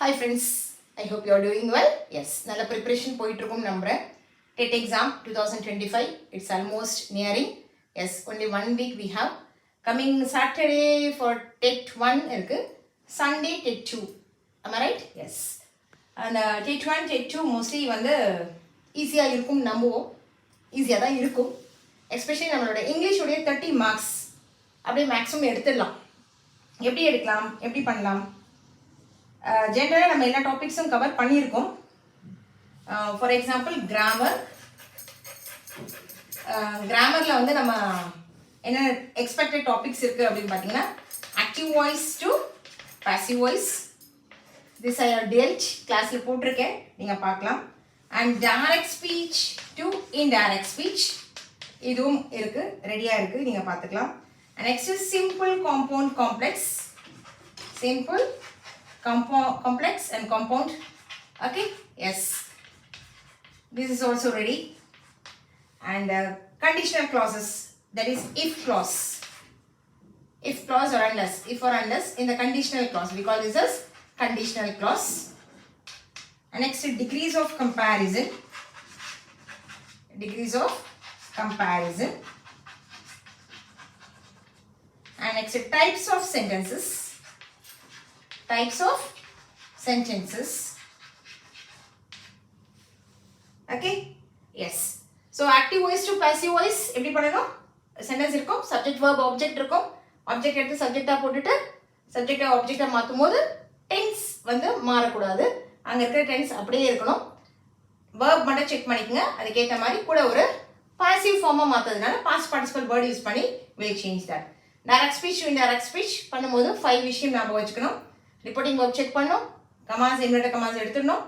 Hi friends, I hope you are doing well. Yes, நல்ல preparation போயிட்டு இருக்கும் நம்புறேன். TET exam 2025, it's almost nearing. Yes, only 1 week we have. Coming Saturday for TET 1 இருக்கு. Sunday TET 2. Am I right? Yes. And TET 1, TET 2 mostly வந்து ஈஸியாக இருக்கும் நம்புவோம். ஈஸியாக தான் இருக்கும். எஸ்பெஷலி நம்மளோட இங்கிலீஷுடைய 30 மார்க்ஸ் அப்படியே மேக்ஸிமம் எடுத்துடலாம். எப்படி எடுக்கலாம், எப்படி பண்ணலாம்? ஜென்ரலாக நம்ம எல்லா டாபிக்ஸும் கவர் பண்ணியிருக்கோம். ஃபார் எக்ஸாம்பிள் கிராமரில் வந்து நம்ம என்ன எக்ஸ்பெக்டட் டாபிக்ஸ் இருக்குது அப்படின்னு பார்த்தீங்கன்னா active voice to passive voice, this I dealt கிளாஸில் போட்டிருக்கேன், நீங்கள் பார்க்கலாம். And direct speech to indirect speech இதுவும் இருக்குது, ரெடியாக இருக்குது, நீங்கள் பார்த்துக்கலாம். And next simple compound complex, simple complex and compound. Okay, yes, this is also ready. And conditional clauses, that is if clause or unless, if or unless in the conditional clause, we call this as conditional clause. And next, degrees of comparison, and next, types of sentences. Okay, yes. So active voice to passive voice எப்படி பண்ணணும்? Sentence இருக்கும், subject verb object இருக்கும். Object எடுத்து சப்ஜெக்டா போட்டுட்டு சப்ஜெக்டா ஆப்ஜெக்டா மாற்றும் போது tense வந்து மாறக்கூடாது, அங்கே இருக்கிற டென்ஸ் அப்படியே இருக்கணும். verb மட்டும் செக் பண்ணிக்கோங்க, அதுக்கேற்ற மாதிரி கூட ஒரு பாசிவ் ஃபார்மாக மாற்றதுனால பாஸ்ட் பார்ட்டிசிபல் வேர்டு யூஸ் பண்ணி will change that. Direct speech to indirect speech பண்ணும்போது 5 விஷயம் ஞாபகம் வச்சுக்கணும். ரிப்போர்ட்டிங் verb செக் பண்ணணும், கமாஸ் இன்வெர்டட் கமாஸ் எடுத்துடணும்,